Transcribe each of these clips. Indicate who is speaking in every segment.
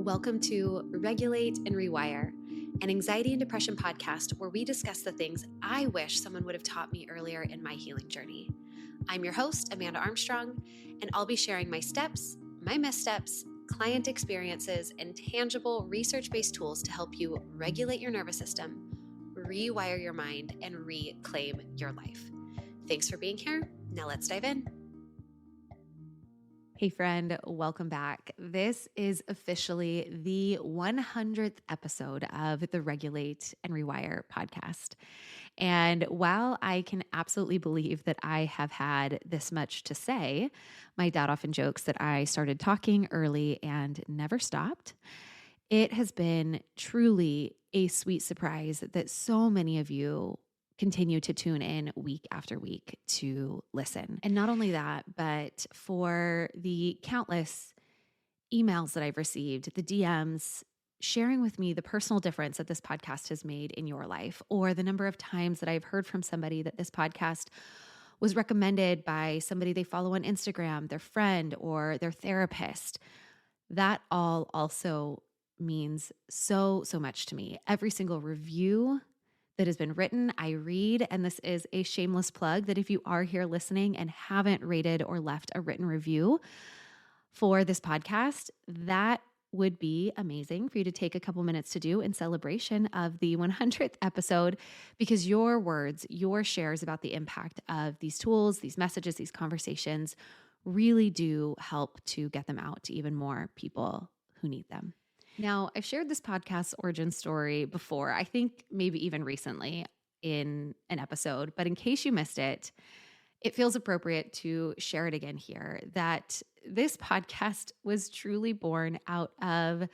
Speaker 1: Welcome to Regulate and Rewire, an anxiety and depression podcast where we discuss the things I wish someone would have taught me earlier in my healing journey. I'm your host, Amanda Armstrong, and I'll be sharing my steps, my missteps, client experiences, and tangible research-based tools to help you regulate your nervous system, rewire your mind, and reclaim your life. Thanks for being here. Now let's dive in. Hey friend, welcome back. This is officially the 100th episode of the Regulate and Rewire podcast. And while I can absolutely believe that I have had this much to say, my dad often jokes that I started talking early and never stopped. It has been truly a sweet surprise that so many of you continue to tune in week after week to listen. And not only that, but for the countless emails that I've received, the DMs sharing with me the personal difference that this podcast has made in your life, or the number of times that I've heard from somebody that this podcast was recommended by somebody they follow on Instagram, their friend, or their therapist. That all also means so much to me. Every single review that has been written, I read, and this is a shameless plug that if you are here listening and haven't rated or left a written review for this podcast, that would be amazing for you to take a couple minutes to do in celebration of the 100th episode, because your words, your shares about the impact of these tools, these messages, these conversations really do help to get them out to even more people who need them. Now, I've shared this podcast origin story before, I think maybe even recently in an episode, but in case you missed it, it feels appropriate to share it again here, that this podcast was truly born out of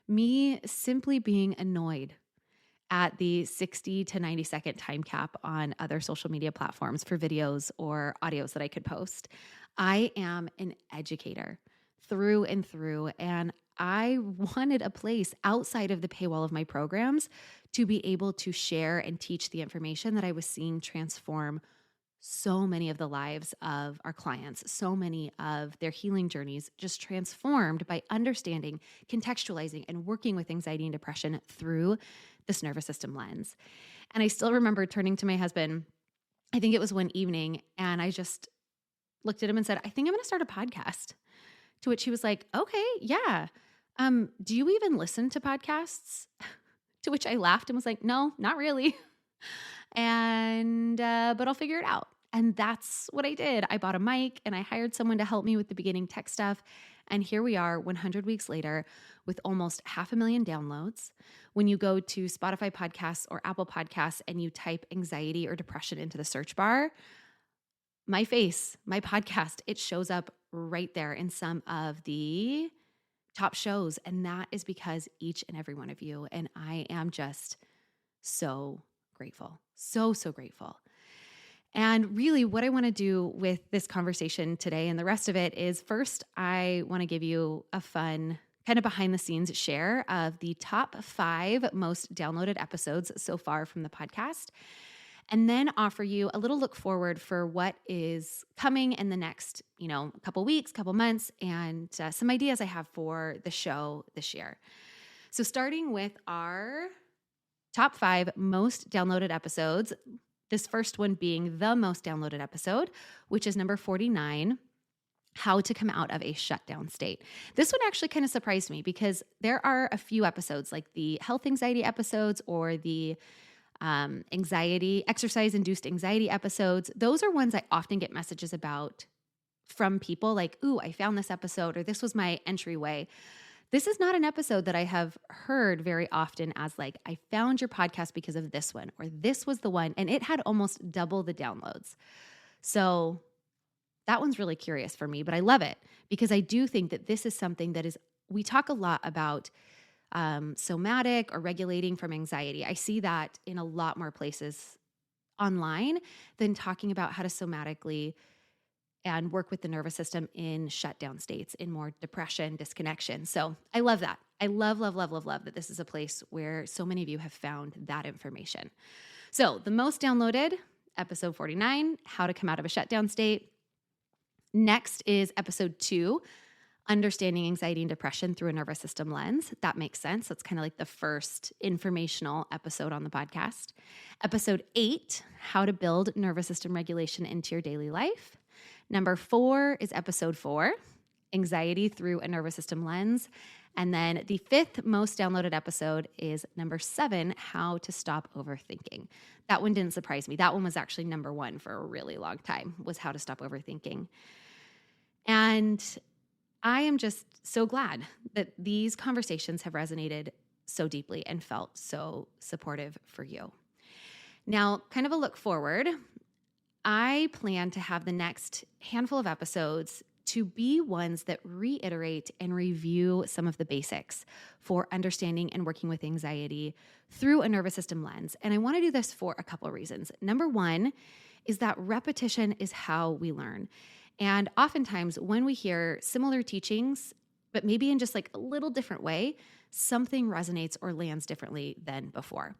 Speaker 1: me simply being annoyed at the 60 to 90 second time cap on other social media platforms for videos or audios that I could post. I am an educator through and through, and I wanted a place outside of the paywall of my programs to be able to share and teach the information that I was seeing transform so many of the lives of our clients, so many of their healing journeys just transformed by understanding, contextualizing, and working with anxiety and depression through this nervous system lens. And I still remember turning to my husband, I think it was one evening, and I just looked at him and said, I think I'm going to start a podcast. To which he was like, okay, yeah. Do you even listen to podcasts? To which I laughed and was like, no, not really. But I'll figure it out. And that's what I did. I bought a mic and I hired someone to help me with the beginning tech stuff. And here we are 100 weeks later with almost 500,000 downloads. When you go to Spotify podcasts or Apple podcasts and you type anxiety or depression into the search bar, my face, my podcast, it shows up right there in some of the top shows. And that is because each and every one of you, and I am just so grateful, so grateful. And really what I want to do with this conversation today and the rest of it is, first, I want to give you a fun kind of behind the scenes share of the top 5 most downloaded episodes so far from the podcast, and then offer you a little look forward for what is coming in the next, couple weeks, couple months, and some ideas I have for the show this year. So starting with our top 5 most downloaded episodes, this first one being the most downloaded episode, which is number 49, How to Come Out of a Shutdown State. This one actually kind of surprised me because there are a few episodes like the health anxiety episodes or the exercise-induced anxiety episodes. Those are ones I often get messages about from people like, ooh, I found this episode, or this was my entryway. This is not an episode that I have heard very often as like, I found your podcast because of this one, or this was the one, and it had almost double the downloads. So that one's really curious for me, but I love it because I do think that this is something that we talk a lot about somatic or regulating from anxiety. I see that in a lot more places online than talking about how to somatically and work with the nervous system in shutdown states, in more depression, disconnection. So I love that. I love that this is a place where so many of you have found that information. So the most downloaded, episode 49, How to Come Out of a Shutdown State. Next is episode 2, Understanding anxiety and depression through a nervous system lens. That makes sense. That's kind of like the first informational episode on the podcast. Episode 8, how to build nervous system regulation into your daily life. Number 4 is episode 4, anxiety through a nervous system lens. And then the 5th most downloaded episode is number 7, how to stop overthinking. That one didn't surprise me. That one was actually number 1 for a really long time, was how to stop overthinking. And I am just so glad that these conversations have resonated so deeply and felt so supportive for you. Now, kind of a look forward, I plan to have the next handful of episodes to be ones that reiterate and review some of the basics for understanding and working with anxiety through a nervous system lens. And I want to do this for a couple of reasons. Number 1 is that repetition is how we learn. And oftentimes when we hear similar teachings, but maybe in just like a little different way, something resonates or lands differently than before.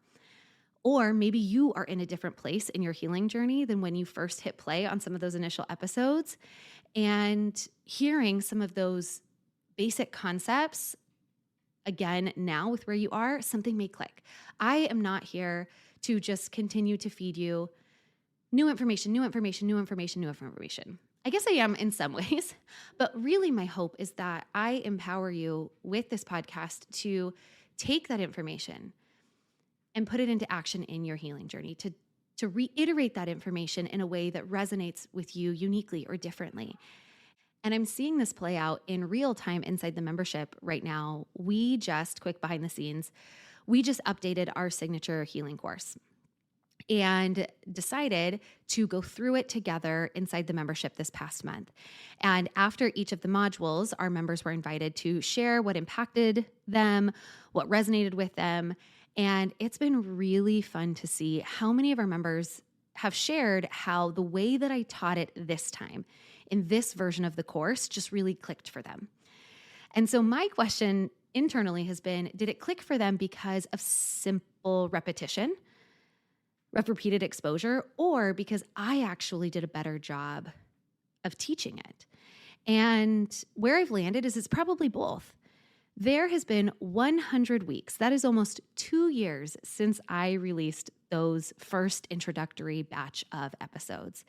Speaker 1: Or maybe you are in a different place in your healing journey than when you first hit play on some of those initial episodes. And hearing some of those basic concepts again now with where you are, something may click. I am not here to just continue to feed you new information. I guess I am in some ways, but really my hope is that I empower you with this podcast to take that information and put it into action in your healing journey, to reiterate that information in a way that resonates with you uniquely or differently. And I'm seeing this play out in real time inside the membership right now. Quick behind the scenes, we just updated our signature healing course and decided to go through it together inside the membership this past month. And after each of the modules, our members were invited to share what impacted them, what resonated with them. And it's been really fun to see how many of our members have shared how the way that I taught it this time in this version of the course just really clicked for them. And so my question internally has been, did it click for them because of simple repetition, of repeated exposure, or because I actually did a better job of teaching it? And where I've landed is it's probably both. There has been 100 weeks. That is almost 2 years since I released those first introductory batch of episodes.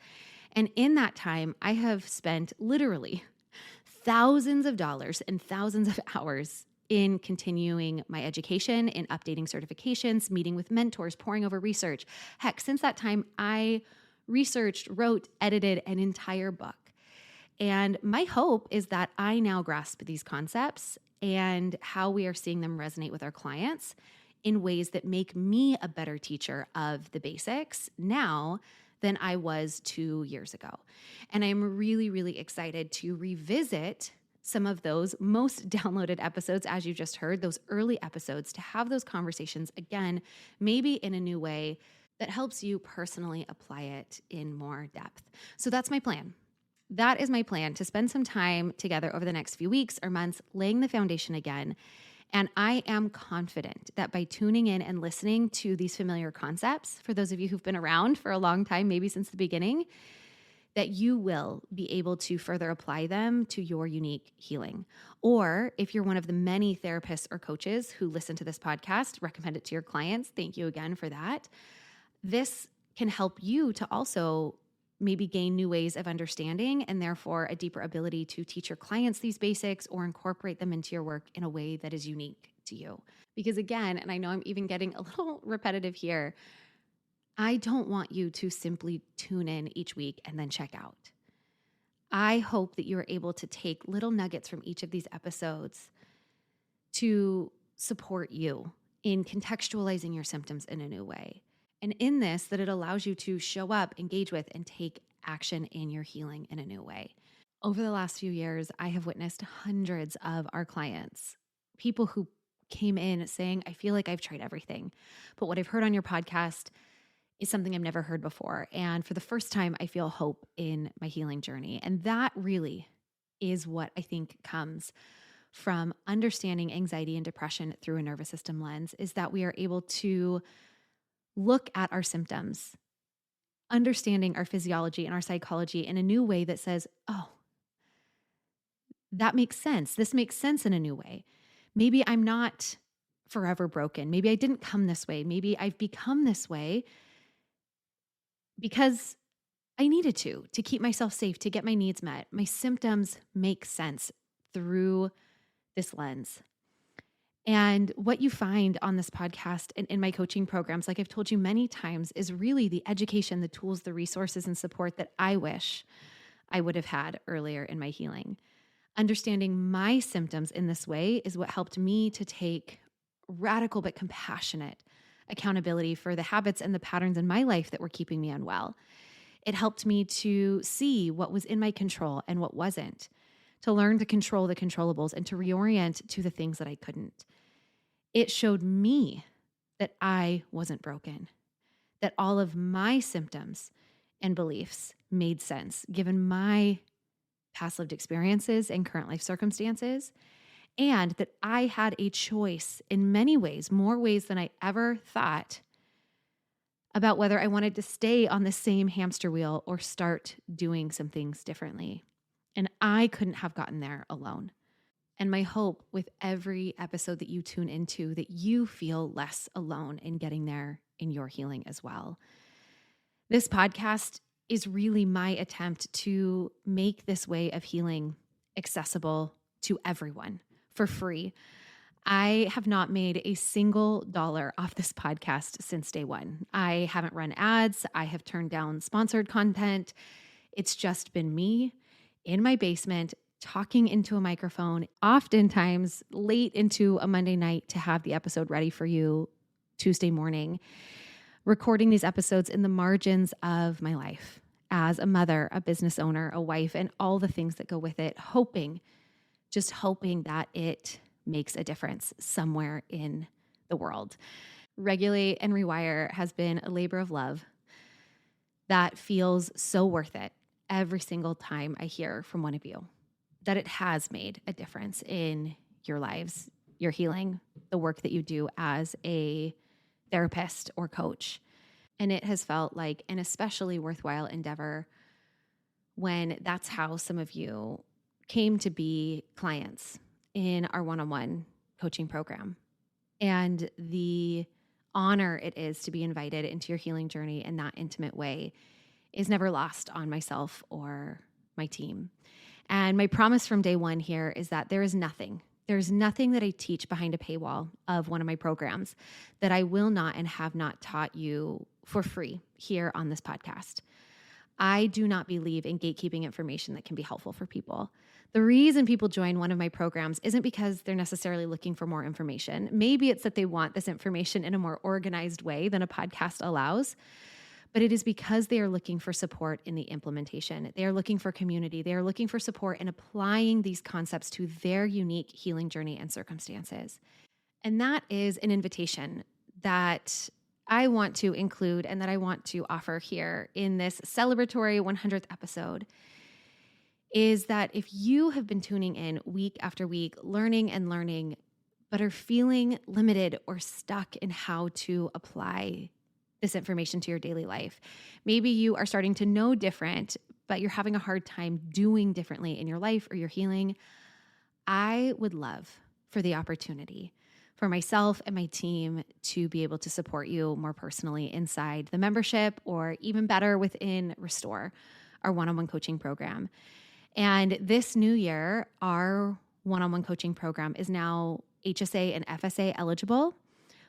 Speaker 1: And in that time, I have spent literally thousands of dollars and thousands of hours in continuing my education, in updating certifications, meeting with mentors, poring over research. Heck, since that time, I researched, wrote, edited an entire book. And my hope is that I now grasp these concepts and how we are seeing them resonate with our clients in ways that make me a better teacher of the basics now than I was 2 years ago. And I'm really, really excited to revisit some of those most downloaded episodes, as you just heard, those early episodes, to have those conversations again, maybe in a new way that helps you personally apply it in more depth. So that's my plan. That is my plan, to spend some time together over the next few weeks or months, laying the foundation again. And I am confident that by tuning in and listening to these familiar concepts, for those of you who've been around for a long time, maybe since the beginning, that you will be able to further apply them to your unique healing. Or if you're one of the many therapists or coaches who listen to this podcast, recommend it to your clients. Thank you again for that. This can help you to also maybe gain new ways of understanding and therefore a deeper ability to teach your clients these basics or incorporate them into your work in a way that is unique to you. Because again, and I know I'm even getting a little repetitive here, I don't want you to simply tune in each week and then check out. I hope that you are able to take little nuggets from each of these episodes to support you in contextualizing your symptoms in a new way. And in this, that it allows you to show up, engage with, and take action in your healing in a new way. Over the last few years, I have witnessed hundreds of our clients, people who came in saying, I feel like I've tried everything, but what I've heard on your podcast is something I've never heard before. And for the first time, I feel hope in my healing journey. And that really is what I think comes from understanding anxiety and depression through a nervous system lens, is that we are able to look at our symptoms, understanding our physiology and our psychology in a new way that says, oh, that makes sense. This makes sense in a new way. Maybe I'm not forever broken. Maybe I didn't come this way. Maybe I've become this way because I needed to keep myself safe, to get my needs met. My symptoms make sense through this lens. And what you find on this podcast and in my coaching programs, like I've told you many times, is really the education, the tools, the resources, and support that I wish I would have had earlier in my healing. Understanding my symptoms in this way is what helped me to take radical but compassionate accountability for the habits and the patterns in my life that were keeping me unwell. It helped me to see what was in my control and what wasn't, to learn to control the controllables and to reorient to the things that I couldn't. It showed me that I wasn't broken, that all of my symptoms and beliefs made sense given my past lived experiences and current life circumstances, and that I had a choice in many ways, more ways than I ever thought, about whether I wanted to stay on the same hamster wheel or start doing some things differently. And I couldn't have gotten there alone. And my hope with every episode that you tune into, that you feel less alone in getting there in your healing as well. This podcast is really my attempt to make this way of healing accessible to everyone for free. I have not made a single dollar off this podcast since day one. I haven't run ads. I have turned down sponsored content. It's just been me in my basement talking into a microphone, oftentimes late into a Monday night to have the episode ready for you Tuesday morning, recording these episodes in the margins of my life as a mother, a business owner, a wife, and all the things that go with it, just hoping that it makes a difference somewhere in the world. Regulate and Rewire has been a labor of love that feels so worth it every single time I hear from one of you that it has made a difference in your lives, your healing, the work that you do as a therapist or coach. And it has felt like an especially worthwhile endeavor when that's how some of you came to be clients in our one-on-one coaching program. And the honor it is to be invited into your healing journey in that intimate way is never lost on myself or my team. And my promise from day one here is that there's nothing that I teach behind a paywall of one of my programs that I will not and have not taught you for free here on this podcast. I do not believe in gatekeeping information that can be helpful for people. The reason people join one of my programs isn't because they're necessarily looking for more information. Maybe it's that they want this information in a more organized way than a podcast allows, but it is because they are looking for support in the implementation. They are looking for community. They are looking for support in applying these concepts to their unique healing journey and circumstances. And that is an invitation that I want to include and that I want to offer here in this celebratory 100th episode, is that if you have been tuning in week after week, learning, but are feeling limited or stuck in how to apply this information to your daily life, maybe you are starting to know different, but you're having a hard time doing differently in your life or your healing, I would love for the opportunity for myself and my team to be able to support you more personally inside the membership, or even better within Restore, our one-on-one coaching program. And this new year, our one-on-one coaching program is now HSA and FSA eligible.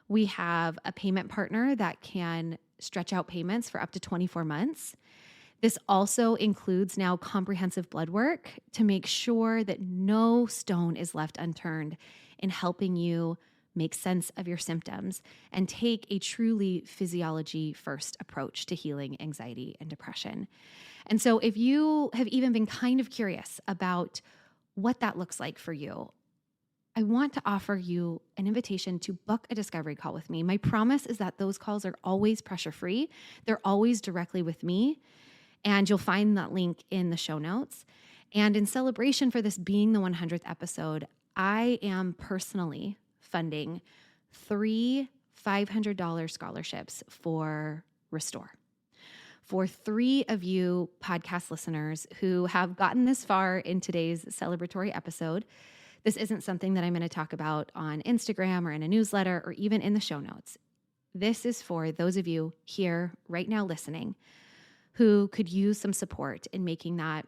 Speaker 1: We have a payment partner that can stretch out payments for up to 24 months. This also includes now comprehensive blood work to make sure that no stone is left unturned in helping you make sense of your symptoms and take a truly physiology first approach to healing anxiety and depression. And so if you have even been kind of curious about what that looks like for you, I want to offer you an invitation to book a discovery call with me. My promise is that those calls are always pressure-free. They're always directly with me, and you'll find that link in the show notes. And in celebration for this being the 100th episode, I am personally funding 3 $500 scholarships for Restore for 3 of you podcast listeners who have gotten this far in today's celebratory episode. This isn't something that I'm going to talk about on Instagram or in a newsletter or even in the show notes. This is for those of you here right now listening who could use some support in making that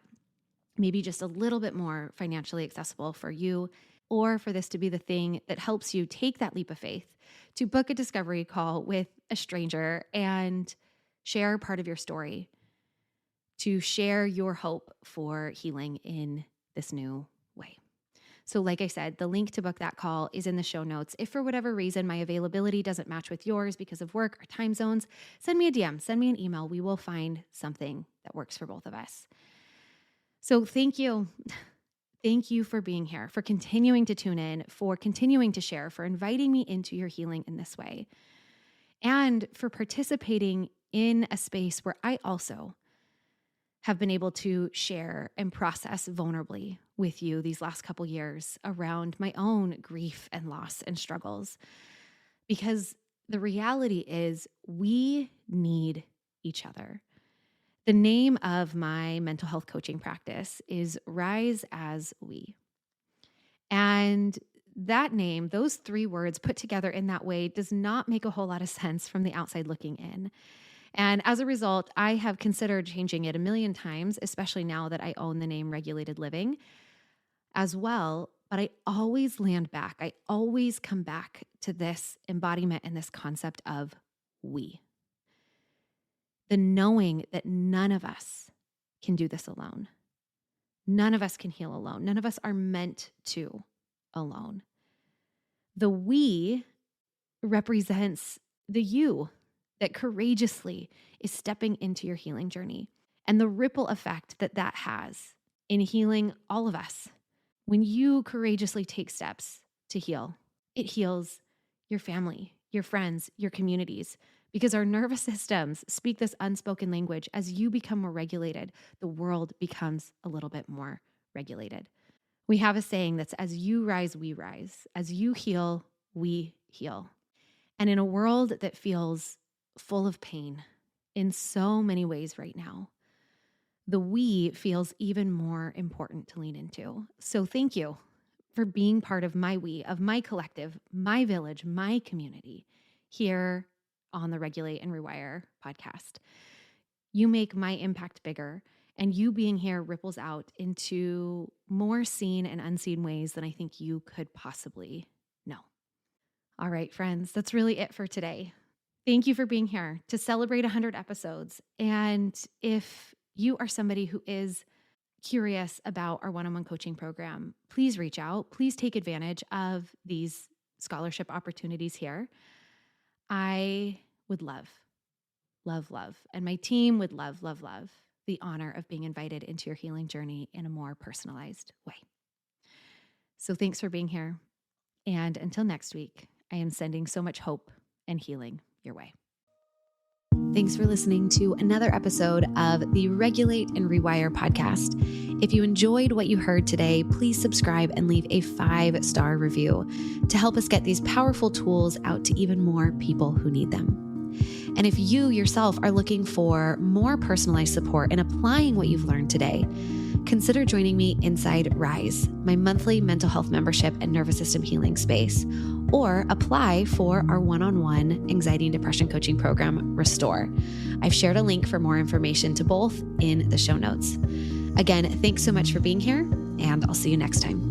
Speaker 1: maybe just a little bit more financially accessible for you, or for this to be the thing that helps you take that leap of faith to book a discovery call with a stranger and share part of your story, to share your hope for healing in this new way. So like I said, the link to book that call is in the show notes. If for whatever reason my availability doesn't match with yours because of work or time zones, send me a DM, send me an email. We will find something that works for both of us. So thank you. Thank you for being here, for continuing to tune in, for continuing to share, for inviting me into your healing in this way, and for participating in a space where I also have been able to share and process vulnerably with you these last couple years around my own grief and loss and struggles. Because the reality is we need each other. The name of my mental health coaching practice is Rise as We. And that name, those 3 words put together in that way, does not make a whole lot of sense from the outside looking in. And as a result, I have considered changing it a million times, especially now that I own the name Regulated Living as well. But I always land back. I always come back to this embodiment and this concept of we. The knowing that none of us can do this alone. None of us can heal alone. None of us are meant to alone. The we represents the you that courageously is stepping into your healing journey and the ripple effect that that has in healing all of us. When you courageously take steps to heal, it heals your family, your friends, your communities, because our nervous systems speak this unspoken language. As you become more regulated, the world becomes a little bit more regulated. We have a saying that's as you rise, we rise. As you heal, we heal. And in a world that feels full of pain in so many ways right now, the we feels even more important to lean into. So thank you for being part of my we, of my collective, my village, my community here on the Regulate and Rewire podcast. You make my impact bigger, and you being here ripples out into more seen and unseen ways than I think you could possibly know. All right, friends, that's really it for today. Thank you for being here to celebrate 100 episodes. And if you are somebody who is curious about our one-on-one coaching program, please reach out. Please take advantage of these scholarship opportunities here. I would love, and my team would love the honor of being invited into your healing journey in a more personalized way. So thanks for being here. And until next week, I am sending so much hope and healing your way. Thanks for listening to another episode of the Regulate and Rewire podcast. If you enjoyed what you heard today, please subscribe and leave a 5-star review to help us get these powerful tools out to even more people who need them. And if you yourself are looking for more personalized support in applying what you've learned today, consider joining me inside Rise, my monthly mental health membership and nervous system healing space, or apply for our one-on-one anxiety and depression coaching program, Restore. I've shared a link for more information to both in the show notes. Again, thanks so much for being here, and I'll see you next time.